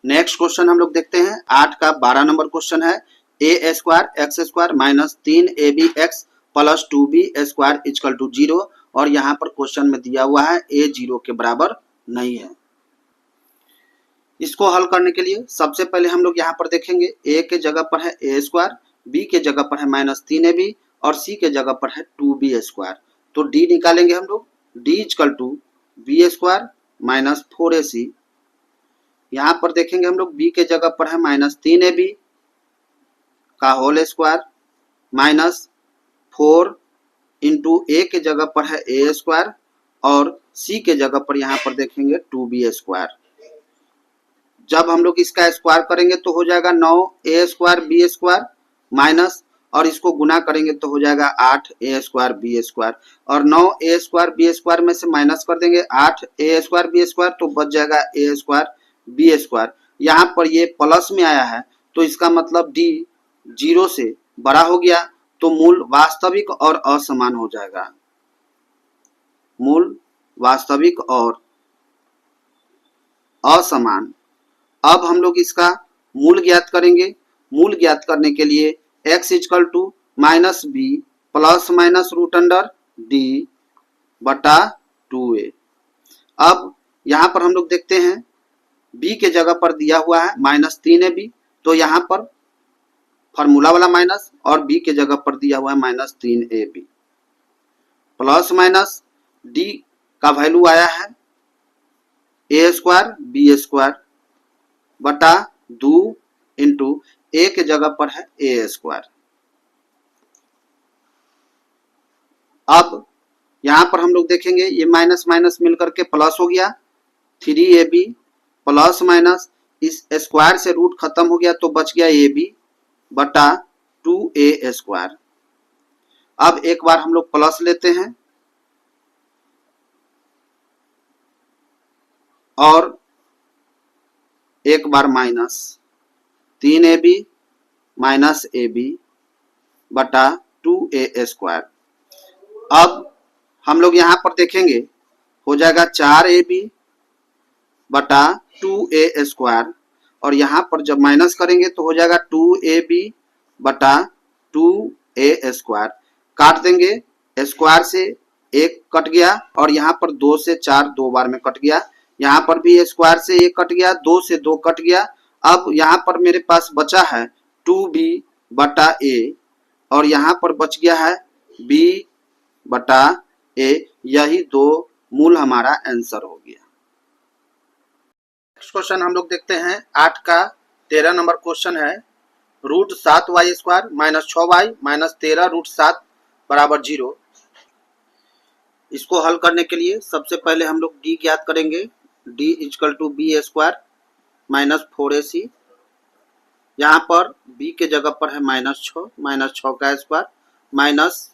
नेक्स्ट क्वेश्चन हम लोग देखते हैं 8 का 12 नंबर क्वेश्चन है। a square X square minus 3abx plus 2b square equal to 0 और यहाँ पर क्वेश्चन में दिया हुआ है a 0 के बराबर नहीं है। इसको हल करने के लिए सबसे पहले हम लोग यहाँ पर देखेंगे a के जगह पर है a स्क्वायर, b के जगह पर है -3ab और c के जगह पर है 2b स्क्वायर, तो d निकालेंगे हम लोग। d equal to b square minus 4ac। यहाँ पर देखेंगे हम लोग b के जगह पर है -3ab का whole square minus 4 into a के जगह पर है a स्क्वायर और c के जगह पर यहाँ पर देखेंगे 2b स्क्वायर। जब हम लोग इसका स्क्वायर करेंगे तो हो जाएगा 9a square b square minus और इसको गुना करेंगे तो हो जाएगा 8a स्क्वायर b स्क्वायर और 9a स्क्वायर b स्क्वायर में से माइनस कर देंगे 8a स्क्वायर b स्क्वायर तो बच जाएगा a स्क्वायर b स्क्वायर। यहाँ पर ये प्लस में आया है तो इसका मतलब d 0 से बड़ा हो गया, तो मूल वास्तविक और असमान हो जाएगा। मूल वास्तविक और असमान। अब हम लोग इसका मूल ज्ञात करेंगे। मूल ज्ञात करने के लिए x equal to -b plus minus √d/2a। अब यहाँ पर हम लोग देखते हैं b के जगह पर दिया हुआ है -3ab, तो यहाँ पर फार्मूला वाला माइनस और b के जगह पर दिया हुआ है -3ab प्लस माइनस d का वैल्यू आया है a स्क्वायर b स्क्वायर बटा 2 इंटू a के जगह पर है a स्क्वायर। अब यहाँ पर हम लोग देखेंगे ये माइनस माइनस मिल करके प्लस हो गया 3ab प्लस माइनस इस स्क्वायर से रूट खत्म हो गया तो बच गया ab बटा 2a स्क्वायर। अब एक बार हम लोग प्लस लेते हैं और एक बार माइनस 3ab माइनस ab बटा 2a स्क्वायर। अब हम लोग यहाँ पर देखेंगे हो जाएगा 4ab बटा 2a स्क्वायर और यहाँ पर जब माइनस करेंगे तो हो जाएगा 2ab बटा 2a स्क्वायर। काट देंगे स्क्वायर से एक कट गया और यहाँ पर 2 से 4 दो बार में कट गया, यहाँ पर भी स्क्वायर से एक कट गया, 2 से 2 कट गया। अब यहाँ पर मेरे पास बचा है 2b बटा a और यहाँ पर बच गया है b बटा a। यही दो मूल हमारा आंसर हो गया। नेक्स्ट क्वेश्चन हम लोग देखते हैं 8 का 13 नंबर क्वेश्चन है root 7y square minus 6y minus 13 root 7 बराबर 0। इसको हल करने के लिए सबसे पहले हम लोग d ज्ञात करेंगे। d equal to B square minus 4ac। यहाँ पर b के जगह पर है माइनस 6 का स्क्वायर माइनस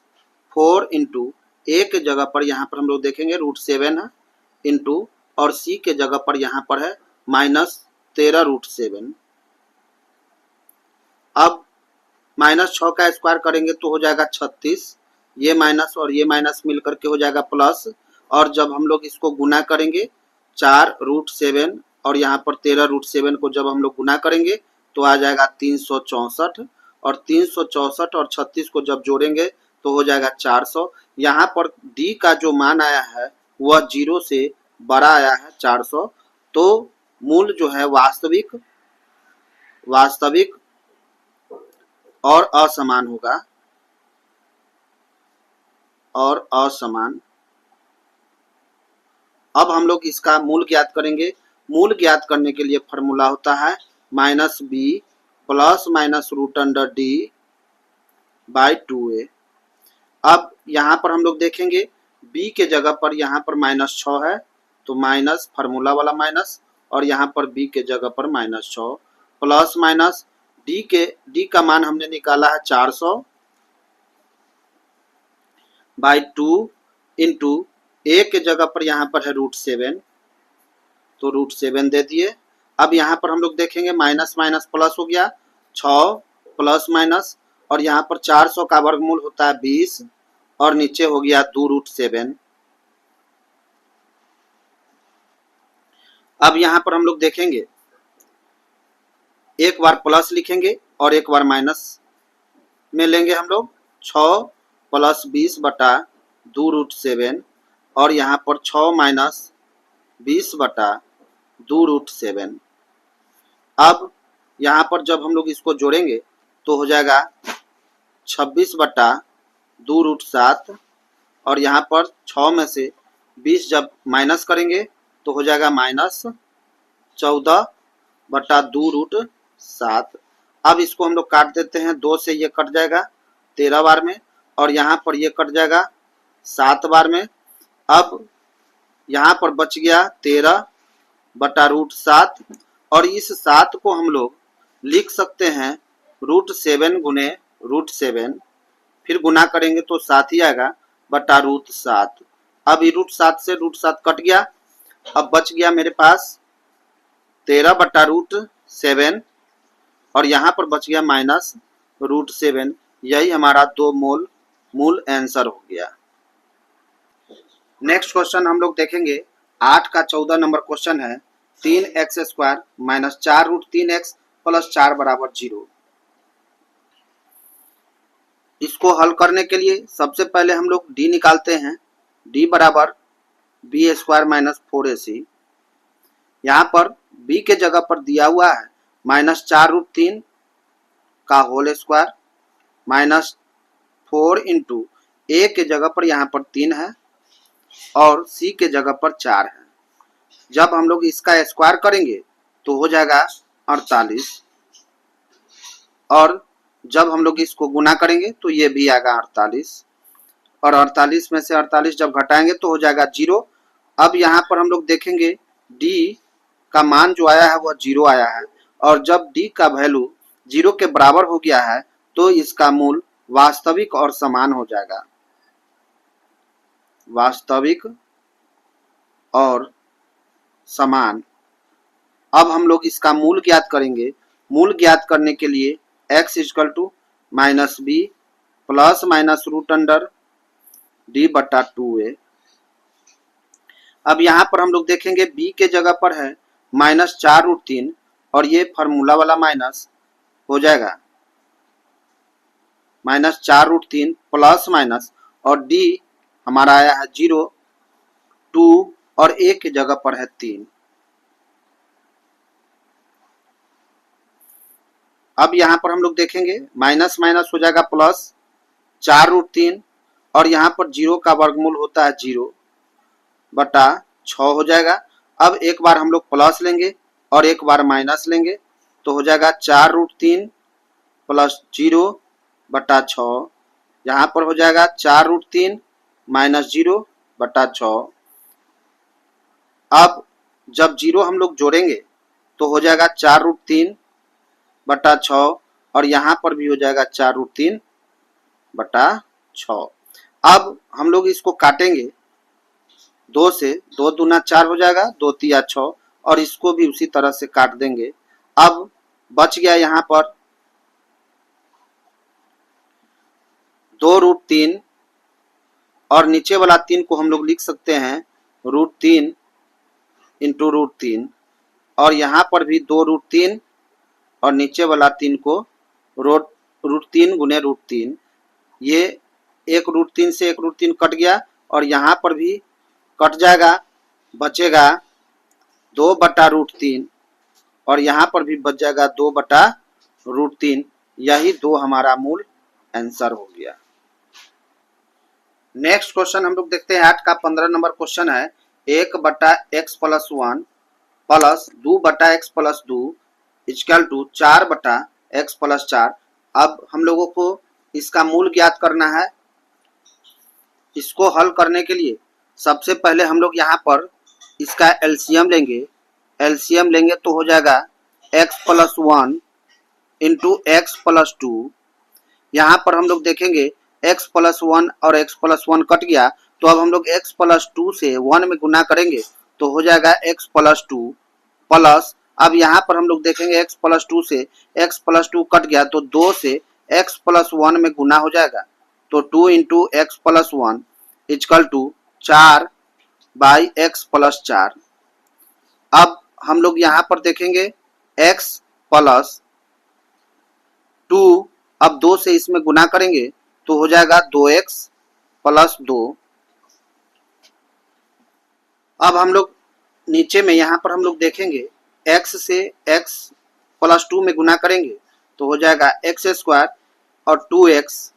4 इंटू a के जगह पर यहाँ पर हम लोग देखेंगे रूट 7 है इंटू और c के जगह पर यहाँ पर है माइनस 13 रूट 7। अब माइनस 6 का स्क्वायर करेंगे तो हो जाएगा 36, ये माइनस और ये माइनस मिल करके हो जाएगा प्लस और जब हम लोग इसको गुना करेंगे 4 रूट 7 और यहाँ पर 13 रूट 7 को जब हम लोग गुना करेंगे तो आ जाएगा 364 और 364 और 36 को जब जोड़ेंगे तो हो जाएगा 400। यहाँ पर d का जो मान आया है वह 0 से बड़ा आया है 400, तो मूल जो है वास्तविक और असमान होगा और असमान। अब हम लोग इसका मूल ज्ञात करेंगे। मूल ज्ञात करने के लिए फॉर्मूला होता है minus B plus minus root under D by 2a। अब यहाँ पर हम लोग देखेंगे b के जगह पर यहाँ पर माइनस 6 है तो माइनस फार्मूला वाला माइनस और यहाँ पर b के जगह पर माइनस 6 प्लस माइनस d का मान हमने निकाला है 400 बाई 2 इंटू a के जगह पर यहाँ पर है रूट 7 तो रूट 7 दे दिए। अब यहाँ पर हम लोग देखेंगे माइनस माइनस प्लस हो गया 6 प्लस माइनस और यहाँ पर 400 का वर्गमूल होता है 20 और नीचे हो गया 2 रूट 7। अब यहाँ पर हम लोग देखेंगे एक बार प्लस लिखेंगे और एक बार माइनस में लेंगे हम लोग 6 प्लस 20 बटा 2 रूट 7 और यहाँ पर 6 माइनस 20 बटा 2 रूट 7। अब यहाँ पर जब हम लोग इसको जोड़ेंगे तो हो जाएगा 26 बटा 2 रूट 7 और यहाँ पर 6 में से 20 जब माइनस करेंगे तो हो जाएगा माइनस 14 बटा 2 रूट 7। अब इसको हम लोग काट देते हैं, 2 से ये कट जाएगा 13 बार में और यहाँ पर ये कट जाएगा 7 बार में। अब यहाँ पर बच गया 13 बटा रूट 7 और इस 7 को हम लोग लिख सकते हैं रूट 7 गुने रूट 7, फिर गुना करेंगे तो 7 ही आएगा बटा रूट 7। अब ये रूट 7 से रूट 7 कट गया, अब बच गया मेरे पास 13 बटा रूट 7 और यहाँ पर बच गया माइनस रूट 7। यही हमारा दो मूल आंसर हो गया। नेक्स्ट क्वेश्चन हम लोग देखेंगे 8 का 14 नंबर क्वेश्चन है 3x square minus 4 root 3x plus 4 बराबर 0। इसको हल करने के लिए सबसे पहले हम लोग d निकालते हैं। d बराबर बी स्क्वायर माइनस 4ac। यहाँ पर b के जगह पर दिया हुआ है माइनस 4 रूट 3 का whole square minus 4 into a के जगह पर यहाँ पर 3 है और c के जगह पर 4 है। जब हम लोग इसका स्क्वायर करेंगे तो हो जाएगा 48 और जब हम लोग इसको गुना करेंगे तो ये भी आएगा 48। और 48 में से 48 जब घटाएंगे तो हो जाएगा 0। अब यहाँ पर हम लोग देखेंगे d का मान जो आया है वह 0 आया है, और जब d का वैल्यू 0 के बराबर हो गया है तो इसका मूल वास्तविक और समान हो जाएगा। वास्तविक और समान। अब हम लोग इसका मूल ज्ञात करेंगे। मूल ज्ञात करने के लिए x equal to minus B plus minus root under D बटा 2a। अब यहाँ पर हम लोग देखेंगे b के जगह पर है -4√3 और ये फार्मूला वाला माइनस हो जाएगा -4√3 प्लस माइनस, और d हमारा आया है 0, 2 और a के जगह पर है 3। अब यहाँ पर हम लोग देखेंगे माइनस माइनस हो जाएगा प्लस 4√3 और यहाँ पर 0 का वर्गमूल होता है 0 बटा 6 हो जाएगा। अब एक बार हम लोग प्लस लेंगे और एक बार माइनस लेंगे तो हो जाएगा 4√3 प्लस 0 बटा 6। यहाँ पर हो जाएगा 4√3 माइनस 0 बटा 6। अब जब 0 हम लोग जोड़ेंगे तो हो जाएगा 4√3 बटा 6 और यहाँ पर भी हो जाएगा 4√3 बटा 6। अब हम लोग इसको काटेंगे 2 से, 2 दूना 4 हो जाएगा, 2 तिया 6 और इसको भी उसी तरह से काट देंगे। अब बच गया यहाँ पर 2√3 और नीचे वाला 3 को हम लोग लिख सकते हैं √3 इंटू √3 और यहाँ पर भी 2√3 और नीचे वाला 3 को √3 गुने √3। ये 1√3 से 1√3 कट गया और यहाँ पर भी कट जाएगा, बचेगा 2 बटा √3 और यहाँ पर भी बच जाएगा 2 बटा √3। यही 2 हमारा मूल आंसर हो गया। नेक्स्ट क्वेश्चन हम लोग देखते हैं 8 का 15 नंबर क्वेश्चन है 1 बटा x प्लस 1 प्लस 2 बटा x प्लस 2 इक्वल टू 4 बटा x प्लस 4। अब हम लोगों को इसका मूल ज्ञात करना है। इसको हल करने के लिए सबसे पहले हम लोग यहाँ पर इसका एलसीएम लेंगे। एलसीएम लेंगे तो हो जाएगा x plus 1 into X plus 2। यहाँ पर हम लोग देखेंगे x प्लस 1 और x प्लस 1 कट गया, तो अब हम लोग x प्लस 2 से 1 में गुना करेंगे तो हो जाएगा x प्लस 2 प्लस, अब यहाँ पर हम लोग देखेंगे x प्लस 2 से x प्लस 2 कट गया तो 2 से x प्लस 1 में गुना हो जाएगा, तो 2 into X plus 1 equal to 4 by X plus 4। अब हम लोग यहाँ पर देखेंगे x प्लस 2, अब 2 से इसमें गुना करेंगे तो हो जाएगा 2x प्लस 2। अब हम लोग नीचे में यहाँ पर हम लोग देखेंगे x से x प्लस 2 में गुना करेंगे तो हो जाएगा एक्स स्क्वायर और 2x,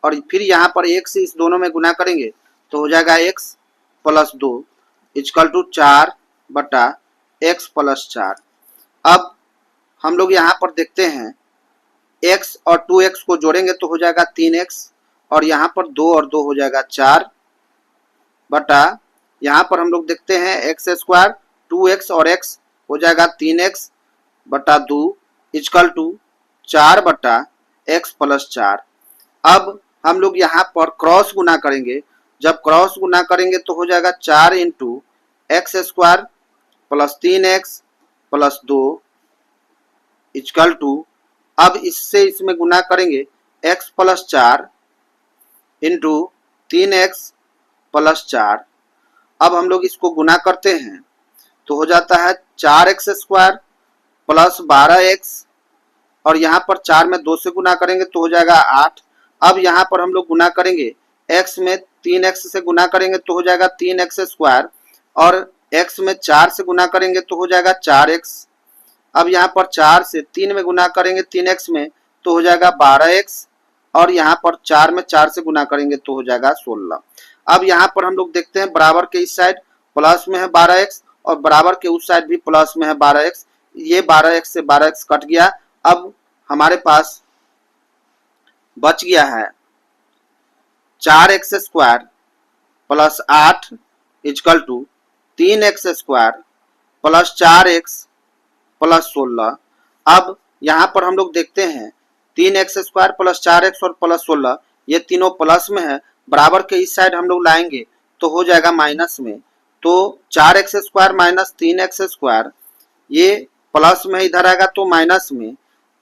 और फिर यहाँ पर 1 से इस दोनों में गुना करेंगे तो हो जाएगा x प्लस 2 इक्वल टू 4 बटा x प्लस 4। अब हम लोग यहाँ पर देखते हैं x और 2x को जोड़ेंगे तो हो जाएगा 3x और यहाँ पर 2 और 2 हो जाएगा 4 बटा, यहाँ पर हम लोग देखते हैं एक्स स्क्वायर 2x और x हो जाएगा 3x बटा 2 इक्वल टू 4 बटा x प्लस 4। अब हम लोग यहाँ पर क्रॉस गुना करेंगे। जब क्रॉस गुना करेंगे तो हो जाएगा 4 into X square plus 3x plus 2 equal to, अब इससे इसमें गुना करेंगे x plus 4 into 3x plus 4। अब हम लोग इसको गुना करते हैं तो हो जाता है 4x स्क्वायर प्लस 12x और यहाँ पर 4 में 2 से गुना करेंगे तो हो जाएगा 8। अब यहाँ पर हम लोग गुना करेंगे x में 3x से गुना करेंगे तो हो जाएगा 3x स्क्वायर और x में 4 से गुना करेंगे तो हो जाएगा 4x। अब यहाँ पर 4 से 3 में गुना करेंगे 3x में तो हो जाएगा 12x और यहाँ पर 4 में 4 से गुना करेंगे तो हो जाएगा 16। अब यहाँ पर हम लोग देखते हैं बराबर के इस साइड प्लस में है 12x और बराबर के उस साइड भी प्लस में है 12x। ये 12x से 12x कट गया। अब हमारे पास बच गया है 4x² plus 8 equal to 3x² plus 4x plus 16। अब यहाँ पर हम लोग देखते हैं 3x² प्लस 4x और प्लस 16 ये तीनों प्लस में है, बराबर के इस साइड हम लोग लाएंगे तो हो जाएगा माइनस में। तो 4x² माइनस 3x² ये प्लस में इधर आएगा तो माइनस में,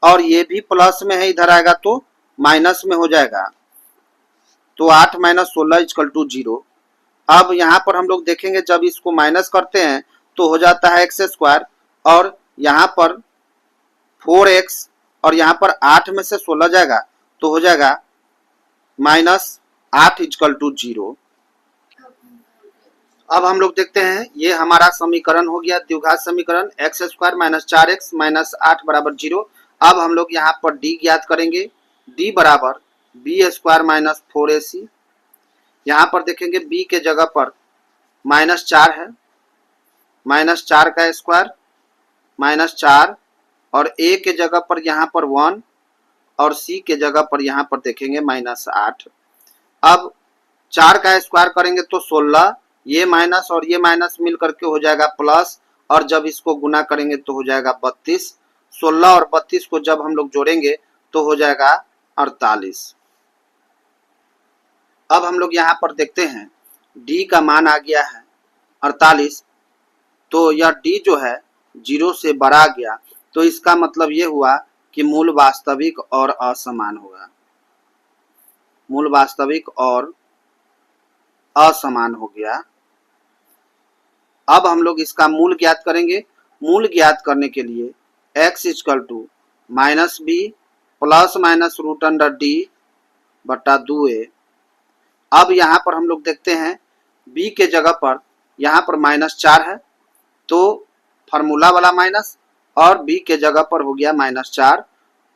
और ये भी प्लस में है इधर आएगा तो माइनस में हो जाएगा। तो 8 माइनस 16 इक्वल टू 0। अब यहाँ पर हम लोग देखेंगे जब इसको माइनस करते हैं तो हो जाता है x² और यहाँ पर 4x और यहाँ पर 8 में से 16 जाएगा तो हो जाएगा -8 इक्वल टू 0। अब हम लोग देखते हैं ये हमारा समीकरण हो गया द्विघात समीकरण x² माइनस 4x माइनस 8 बराबर 0। अब हम लोग यहाँ पर d ज्ञात करेंगे, d बराबर b² माइनस 4ac। यहाँ पर देखेंगे b के जगह पर -4 है, -4 का स्क्वायर -4, और a के जगह पर यहाँ पर 1 और c के जगह पर यहाँ पर देखेंगे -8। अब 4 का स्क्वायर करेंगे तो 16, ये माइनस और ये माइनस मिल करके हो जाएगा प्लस, और जब इसको गुना करेंगे तो हो जाएगा 32। 16 और 32 को जब हम लोग जोड़ेंगे तो हो जाएगा 48। अब हम लोग यहाँ पर देखते हैं d का मान आ गया है 48, तो यह d जो है 0 से बड़ा आ गया, तो इसका मतलब ये हुआ कि मूल वास्तविक और असमान होगा, मूल वास्तविक और असमान हो गया। अब हम लोग इसका मूल ज्ञात करेंगे। मूल ज्ञात करने के लिए x equal to -b plus minus root under d बटा 2a। अब यहाँ पर हम लोग देखते हैं b के जगह पर यहाँ पर -4 है तो फार्मूला वाला माइनस, और b के जगह पर हो गया -4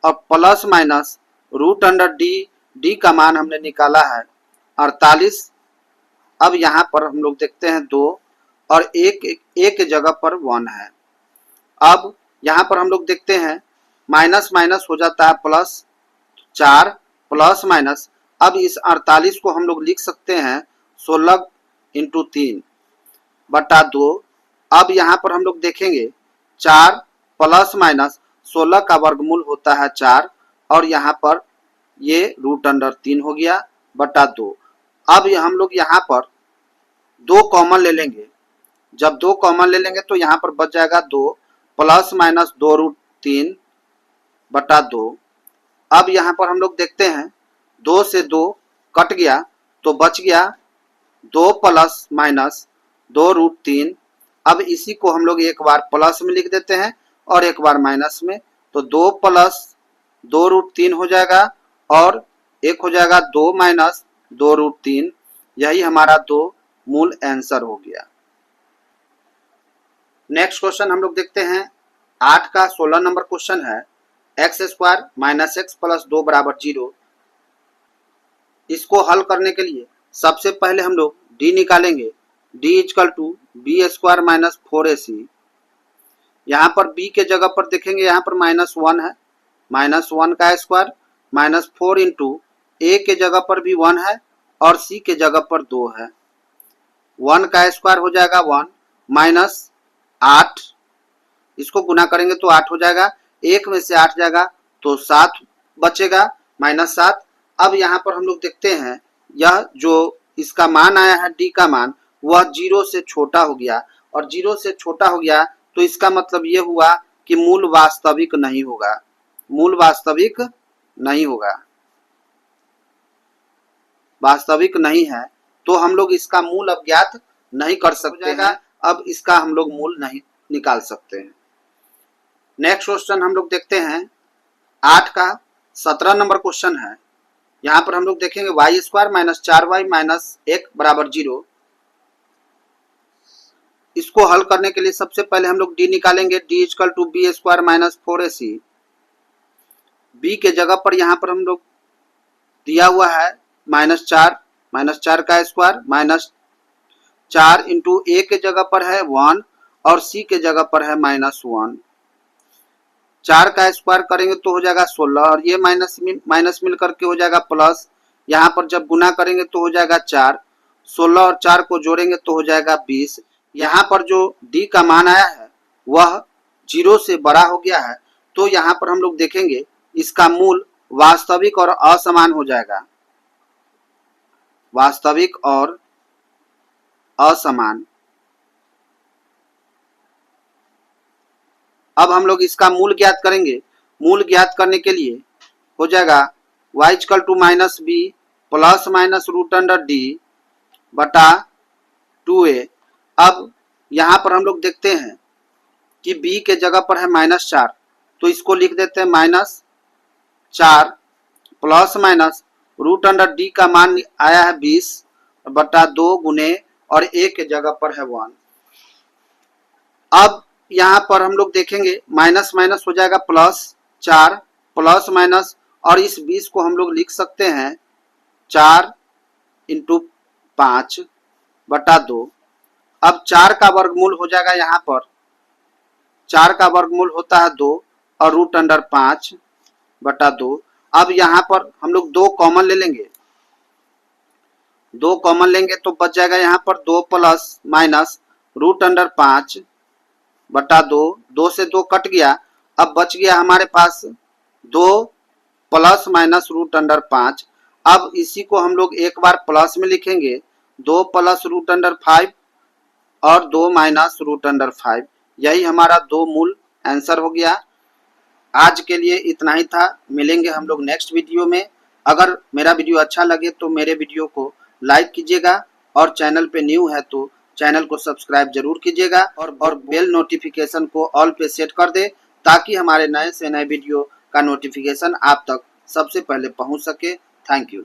और plus minus root under d का मान हमने निकाला है 48। अब यहाँ पर हम लोग देखते हैं 2 और एक के जगह पर 1 है। अब यहाँ पर हम लोग देखते हैं माइनस माइनस हो जाता है प्लस, 4 प्लस माइनस। अब इस 48 को हम लोग लिख सकते हैं 16 इंटू 3 बटा 2। अब यहाँ पर हम लोग देखेंगे 4 प्लस माइनस 16 का वर्गमूल होता है 4, और यहाँ पर ये रूट अंडर 3 हो गया बटा 2। अब हम लोग यहाँ पर 2 कॉमन ले लेंगे, जब 2 कॉमन ले लेंगे तो यहाँ पर बच जाएगा 2 प्लस माइनस 2 रूट 3 बटा 2। अब यहाँ पर हम लोग देखते हैं 2 से 2 कट गया तो बच गया 2 प्लस माइनस 2 रूट 3। अब इसी को हम लोग एक बार प्लस में लिख देते हैं और एक बार माइनस में, तो 2 प्लस 2 रूट 3 हो जाएगा और एक हो जाएगा 2 माइनस 2 रूट 3। यही हमारा 2 मूल आंसर हो गया। नेक्स्ट क्वेश्चन हम लोग देखते हैं 8 का 16 नंबर क्वेश्चन है x² माइनस x प्लस 2 बराबर 0। इसको हल करने के लिए सबसे पहले हम लोग d निकालेंगे, d equal to b² minus 4ac। यहाँ पर b के जगह पर देखेंगे यहाँ पर -1 है, -1 का स्क्वायर -4 इंटू a के जगह पर भी 1 है और c के जगह पर 2 है। 1 का स्क्वायर हो जाएगा 1 माइनस 8, इसको गुना करेंगे तो 8 हो जाएगा, 1 में से 8 जाएगा तो 7 बचेगा -7। अब यहाँ पर हम लोग देखते हैं यह जो इसका मान आया है d का मान वह 0 से छोटा हो गया, और 0 से छोटा हो गया तो इसका मतलब ये हुआ कि मूल वास्तविक नहीं होगा, मूल वास्तविक नहीं होगा, वास्तविक नहीं है, तो हम लोग इसका मूल अब ज्ञात नहीं कर सकते हैं। अब इसका हम लोग मूल नहीं निकाल सकते हैं। नेक्स्ट क्वेश्चन हम लोग देखते हैं 8 का 17 नंबर क्वेश्चन है। यहाँ पर हम लोग देखेंगे y² माइनस 4y माइनस 1 बराबर 0। इसको हल करने के लिए सबसे पहले हम लोग d निकालेंगे, d equal to b² minus 4ac। b के जगह पर यहाँ पर हम लोग दिया हुआ है -4 का स्क्वायर -4 इंटू a के जगह पर है 1 और c के जगह पर है -1। 4 का स्क्वायर करेंगे तो हो जाएगा 16 और ये माइनस मिल करके हो जाएगा प्लस, यहाँ पर जब गुना करेंगे तो हो जाएगा 4, 16 और 4 को जोड़ेंगे तो हो जाएगा 20। यहाँ पर जो d का मान आया है वह 0 से बड़ा हो गया है, तो यहाँ पर हम लोग देखेंगे इसका मूल वास्तविक और असमान हो जाएगा, वास्तविक और असमान। अब हम लोग इसका मूल ज्ञात करेंगे। मूल ज्ञात करने के लिए हो जाएगा y equal to minus B plus minus root under D बटा 2a। अब यहाँ पर हम लोग देखते हैं कि b के जगह पर है -4, तो इसको लिख देते हैं -4 plus minus root under D का मान आया है 20 बटा 2 गुने और a के जगह पर है 1। अब यहाँ पर हम लोग देखेंगे माइनस माइनस हो जाएगा +4 प्लस माइनस, और इस 20 को हम लोग लिख सकते हैं 4 इंटू 5 बटा 2। अब 4 का वर्गमूल हो जाएगा, यहाँ पर 4 का वर्गमूल होता है 2 और रूट अंडर 5 बटा 2। अब यहाँ पर हम लोग 2 कॉमन ले लेंगे, 2 कॉमन लेंगे तो बच जाएगा यहाँ पर 2 प्लस माइनस रूट अंडर 5 बटा 2, 2 से 2 कट गया। अब बच गया हमारे पास 2 प्लस माइनस रूट अंडर 5। अब इसी को हम लोग एक बार प्लस में लिखेंगे, 2 प्लस रूट अंडर 5 और 2 माइनस रूट अंडर 5। यही हमारा 2 मूल आंसर हो गया। आज के लिए इतना ही था, मिलेंगे हम लोग नेक्स्ट वीडियो में। अगर मेरा वीडियो अच्छा लगे तो मेरे वीडियो को लाइक कीजिएगा, और चैनल पे न्यू है तो चैनल को सब्सक्राइब जरूर कीजिएगा, और बेल नोटिफिकेशन को ऑल पे सेट कर दे, ताकि हमारे नए से नए वीडियो का नोटिफिकेशन आप तक सबसे पहले पहुंच सके। Thank you.